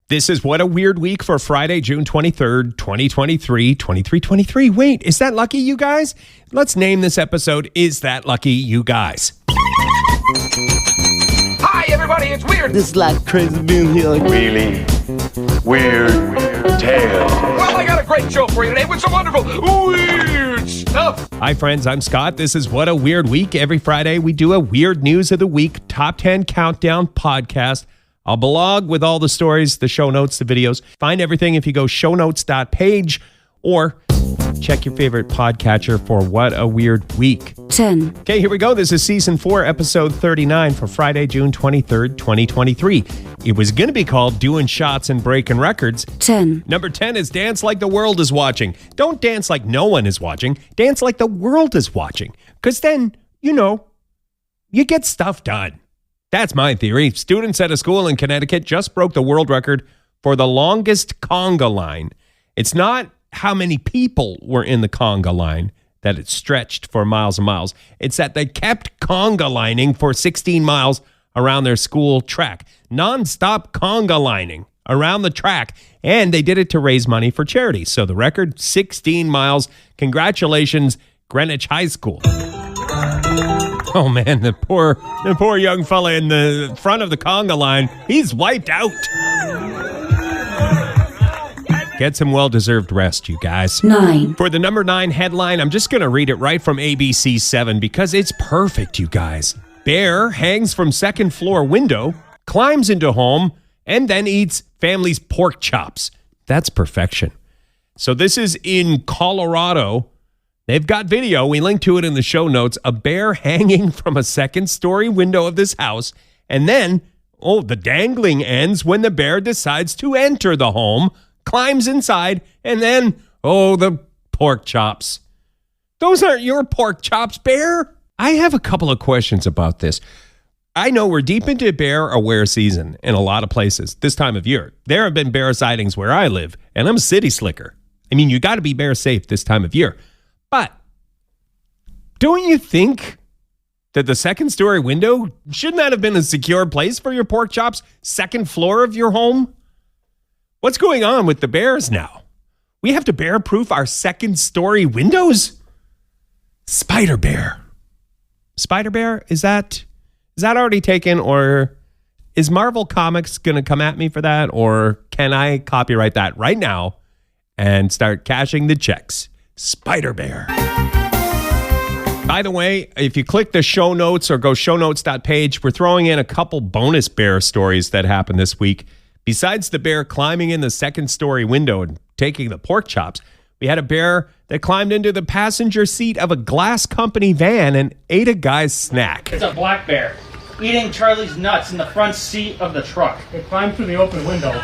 This is What a Weird Week for Friday, June 23rd, 2023, 2323. Wait, is that lucky, you guys? Let's name this episode, Is That Lucky, You Guys? Hi, everybody, it's Weird. This is like crazy being here. Really weird tale. Well, I got a great show for you today with some wonderful weird stuff. Hi, friends, I'm Scott. This is What a Weird Week. Every Friday, we do a Weird News of the Week Top 10 Countdown podcast. I'll blog with all the stories, the show notes, the videos. Find everything if you go shots.❻, or check your favorite podcatcher for What a Weird Week. 10. Okay, here we go. This is Season 4, Episode 39 for Friday, June 23rd, 2023. It was going to be called Doing Shots and Breaking Records. 10. Number 10 is Dance Like the World is Watching. Don't dance like no one is watching. Dance like the world is watching. Because then, you get stuff done. That's my theory. Students at a school in Connecticut just broke the world record for the longest conga line. It's not how many people were in the conga line that it stretched for miles and miles. It's that they kept conga lining for 16 miles around their school track. Non-stop conga lining around the track. And they did it to raise money for charity. So the record, 16 miles. Congratulations, Greenwich High School. Oh, man, the poor young fella in the front of the conga line, he's wiped out. Get some well-deserved rest, you guys. 9. For the number 9 headline, I'm just going to read it right from ABC 7 because it's perfect, you guys. Bear hangs from second floor window, climbs into home, and then eats family's pork chops. That's perfection. So this is in Colorado. They've got video. We link to it in the show notes. A bear hanging from a second-story window of this house. And then, the dangling ends when the bear decides to enter the home, climbs inside, and then, the pork chops. Those aren't your pork chops, bear. I have a couple of questions about this. I know we're deep into bear aware season in a lot of places this time of year. There have been bear sightings where I live, and I'm a city slicker. I mean, you got to be bear safe this time of year. But don't you think that the second-story window, shouldn't that have been a secure place for your pork chops? Second floor of your home? What's going on with the bears now? We have to bear-proof our second-story windows? Spider bear. Spider bear, is that already taken, or is Marvel Comics going to come at me for that, or can I copyright that right now and start cashing the checks? Spider bear. By the way, if you click the show notes or go shows.❻, we're throwing in a couple bonus bear stories that happened this week. Besides the bear climbing in the second-story window and taking the pork chops, we had a bear that climbed into the passenger seat of a glass company van and ate a guy's snack. It's a black bear eating Charlie's nuts in the front seat of the truck. It climbed through the open window.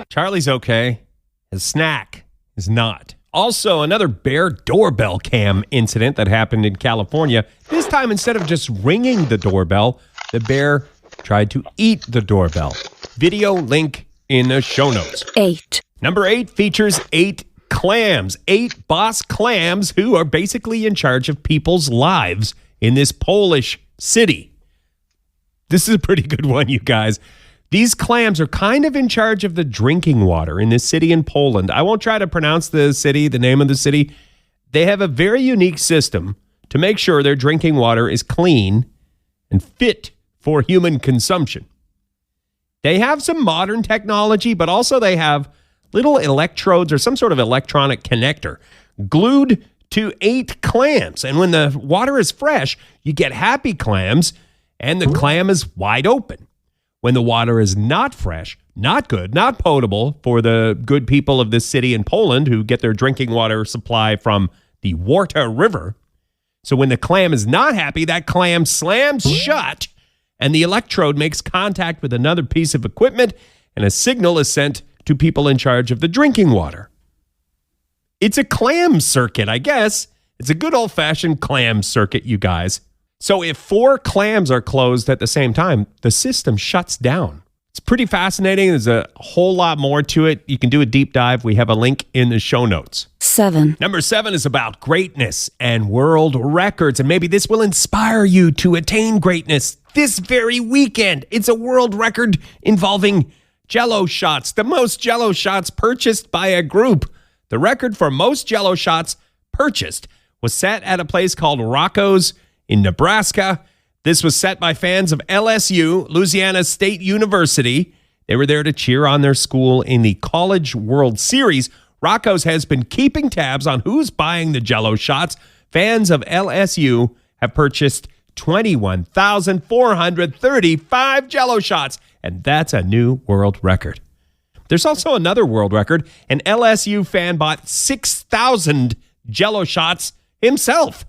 Charlie's okay. His snack is not. Also, another bear doorbell cam incident that happened in California. This time, instead of just ringing the doorbell, the bear tried to eat the doorbell. Video link in the show notes. 8. Number 8 features 8 clams. 8 boss clams who are basically in charge of people's lives in this Polish city. This is a pretty good one, you guys. These clams are kind of in charge of the drinking water in this city in Poland. I won't try to pronounce the name of the city. They have a very unique system to make sure their drinking water is clean and fit for human consumption. They have some modern technology, but also they have little electrodes or some sort of electronic connector glued to 8 clams. And when the water is fresh, you get happy clams, and the clam is wide open. When the water is not fresh, not good, not potable for the good people of this city in Poland who get their drinking water supply from the Warta River. So when the clam is not happy, that clam slams shut and the electrode makes contact with another piece of equipment and a signal is sent to people in charge of the drinking water. It's a clam circuit, I guess. It's a good old-fashioned clam circuit, you guys. So if 4 clams are closed at the same time, the system shuts down. It's pretty fascinating. There's a whole lot more to it. You can do a deep dive. We have a link in the show notes. 7. Number 7 is about greatness and world records. And maybe this will inspire you to attain greatness this very weekend. It's a world record involving Jello shots, the most Jello shots purchased by a group. The record for most Jello shots purchased was set at a place called Rocco's in Nebraska. This was set by fans of LSU, Louisiana State University. They were there to cheer on their school in the College World Series. Rocco's has been keeping tabs on who's buying the Jello shots. Fans of LSU have purchased 21,435 Jello shots, and that's a new world record. There's also another world record. An LSU fan bought 6,000 Jello shots himself.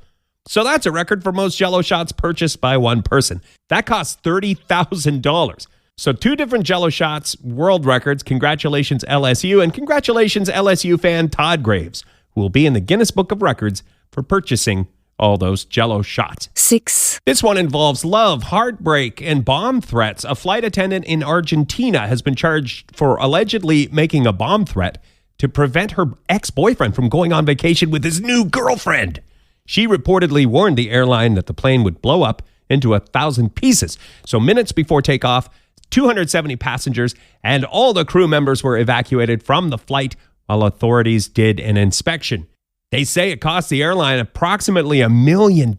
So that's a record for most Jello shots purchased by one person. That costs $30,000. So 2 different Jello shots world records. Congratulations, LSU, and congratulations, LSU fan Todd Graves, who will be in the Guinness Book of Records for purchasing all those Jello shots. 6. This one involves love, heartbreak, and bomb threats. A flight attendant in Argentina has been charged for allegedly making a bomb threat to prevent her ex-boyfriend from going on vacation with his new girlfriend. She reportedly warned the airline that the plane would blow up into 1,000 pieces. So minutes before takeoff, 270 passengers and all the crew members were evacuated from the flight while authorities did an inspection. They say it cost the airline approximately $1 million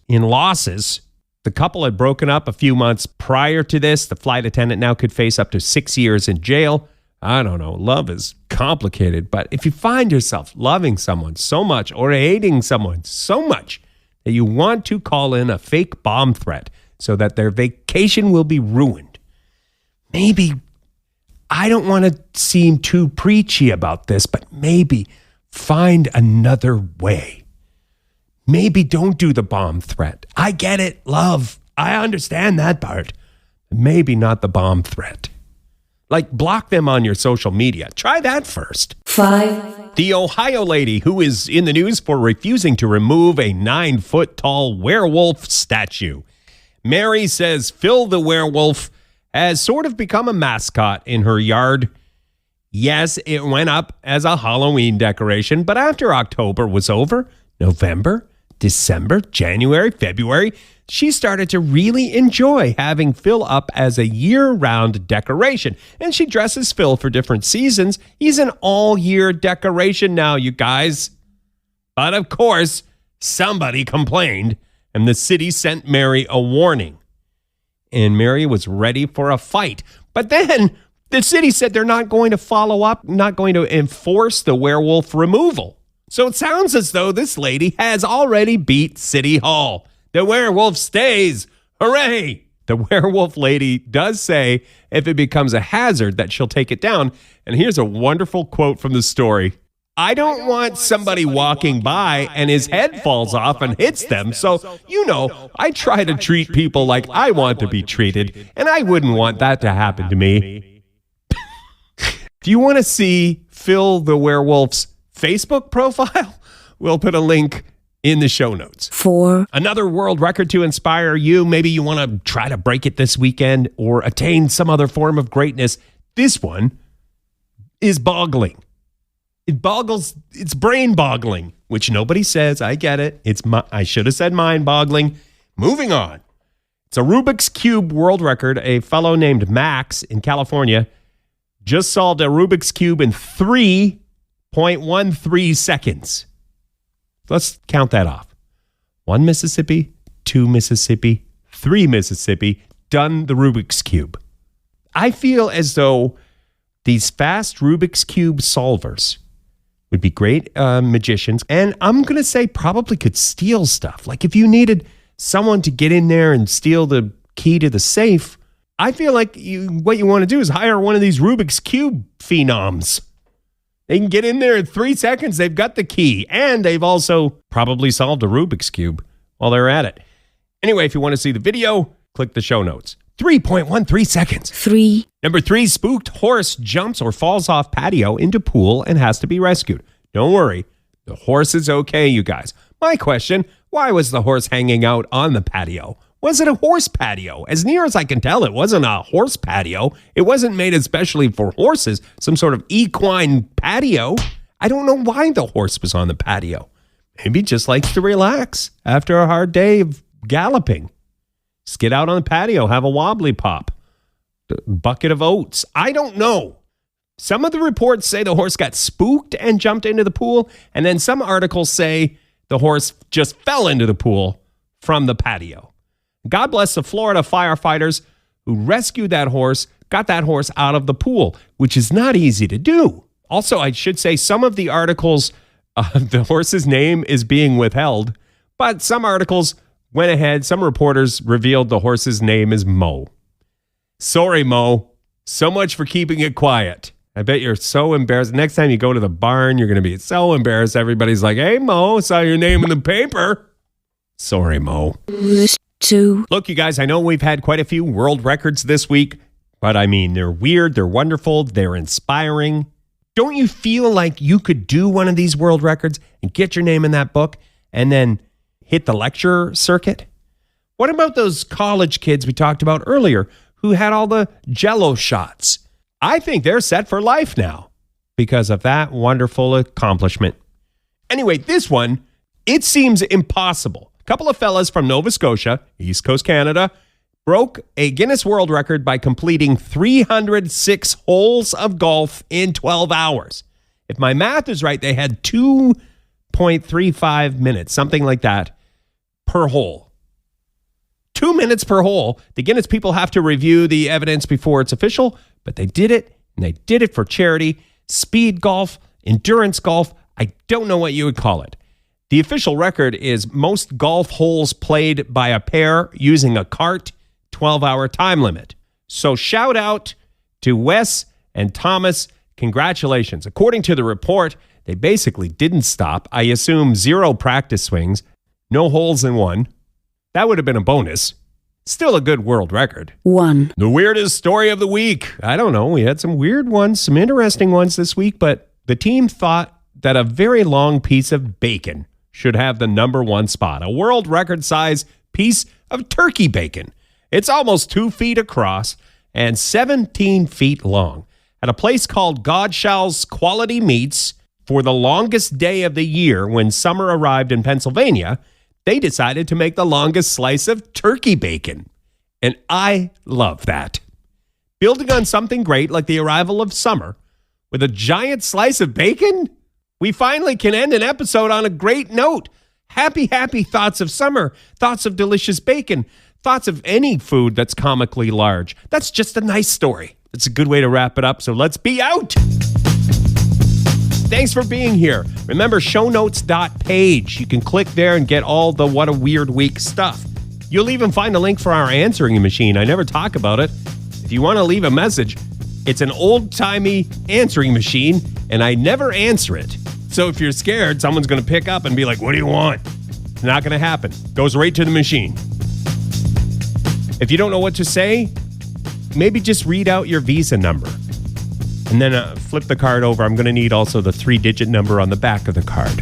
in losses. The couple had broken up a few months prior to this. The flight attendant now could face up to 6 years in jail. I don't know. Love is complicated, but if you find yourself loving someone so much or hating someone so much that you want to call in a fake bomb threat so that their vacation will be ruined, maybe, I don't want to seem too preachy about this, but maybe find another way. Maybe don't do the bomb threat. I get it, love. I understand that part. Maybe not the bomb threat. Like, block them on your social media. Try that first. 5. The Ohio lady who is in the news for refusing to remove a 9-foot-tall werewolf statue. Mary says Phil the werewolf has sort of become a mascot in her yard. Yes, it went up as a Halloween decoration, but after October was over, November, December, January, February, she started to really enjoy having Phil up as a year-round decoration. And she dresses Phil for different seasons. He's an all-year decoration now, you guys. But of course, somebody complained, and the city sent Mary a warning. And Mary was ready for a fight. But then the city said they're not going to follow up, not going to enforce the werewolf removal. So it sounds as though this lady has already beat City Hall. The werewolf stays. Hooray! The werewolf lady does say if it becomes a hazard that she'll take it down. And here's a wonderful quote from the story. I don't want somebody walking by and his head falls off and hits them. So, I try to treat people like I want to be treated, and I wouldn't want that to happen to me. Do you want to see Phil the werewolf's Facebook profile? We'll put a link in the show notes. 4. Another world record to inspire you. Maybe you want to try to break it this weekend or attain some other form of greatness. This one is boggling. It's brain boggling, which nobody says. I get it. I should have said mind boggling. Moving on. It's a Rubik's Cube world record. A fellow named Max in California just solved a Rubik's Cube in 3.13 seconds. Let's count that off. 1 Mississippi, 2 Mississippi, 3 Mississippi, done the Rubik's Cube. I feel as though these fast Rubik's Cube solvers would be great magicians, and I'm going to say probably could steal stuff. Like if you needed someone to get in there and steal the key to the safe, I feel like what you want to do is hire one of these Rubik's Cube phenoms. They can get in there in 3 seconds. They've got the key, and they've also probably solved a Rubik's Cube while they're at it. Anyway, if you want to see the video, click the show notes. 3.13 seconds. 3. Number 3, spooked horse jumps or falls off patio into pool and has to be rescued. Don't worry, the horse is okay, you guys. My question, why was the horse hanging out on the patio? Was it a horse patio? As near as I can tell, it wasn't a horse patio. It wasn't made especially for horses, some sort of equine patio. I don't know why the horse was on the patio. Maybe just likes to relax after a hard day of galloping. Just get out on the patio, have a wobbly pop. bucket of oats. I don't know. Some of the reports say the horse got spooked and jumped into the pool, and then some articles say the horse just fell into the pool from the patio. God bless the Florida firefighters who rescued that horse, got that horse out of the pool, which is not easy to do. Also, I should say some of the articles, the horse's name is being withheld, but some articles went ahead. Some reporters revealed the horse's name is Mo. Sorry, Mo. So much for keeping it quiet. I bet you're so embarrassed. Next time you go to the barn, you're going to be so embarrassed. Everybody's like, hey, Mo, saw your name in the paper. Sorry, Mo. Look, you guys, I know we've had quite a few world records this week, but I mean, they're weird, they're wonderful, they're inspiring. Don't you feel like you could do one of these world records and get your name in that book and then hit the lecture circuit? What about those college kids we talked about earlier who had all the jello shots? I think they're set for life now because of that wonderful accomplishment. Anyway, this one, it seems impossible. A couple of fellas from Nova Scotia, East Coast Canada, broke a Guinness World Record by completing 306 holes of golf in 12 hours. If my math is right, they had 2.35 minutes, something like that, per hole. 2 minutes per hole. The Guinness people have to review the evidence before it's official, but they did it, and they did it for charity. Speed golf, endurance golf, I don't know what you would call it. The official record is most golf holes played by a pair using a cart, 12-hour time limit. So shout out to Wes and Thomas. Congratulations. According to the report, they basically didn't stop. I assume 0 practice swings, no holes in one. That would have been a bonus. Still a good world record. 1. The weirdest story of the week. I don't know. We had some weird ones, some interesting ones this week, but the team thought that a very long piece of bacon should have the number 1 spot. A world record size piece of turkey bacon. It's almost 2 feet across and 17 feet long. At a place called Godshall's Quality Meats, for the longest day of the year when summer arrived in Pennsylvania, they decided to make the longest slice of turkey bacon. And I love that. Building on something great like the arrival of summer with a giant slice of bacon, we finally can end an episode on a great note. Happy, happy thoughts of summer, thoughts of delicious bacon, thoughts of any food that's comically large. That's just a nice story. It's a good way to wrap it up, so let's be out. Thanks for being here. Remember, shonotes.page. You can click there and get all the What a Weird Week stuff. You'll even find a link for our answering machine. I never talk about it. If you want to leave a message, it's an old-timey answering machine, and I never answer it. So if you're scared, someone's going to pick up and be like, what do you want? It's not going to happen. Goes right to the machine. If you don't know what to say, maybe just read out your Visa number. And then flip the card over. I'm going to need also the 3-digit number on the back of the card.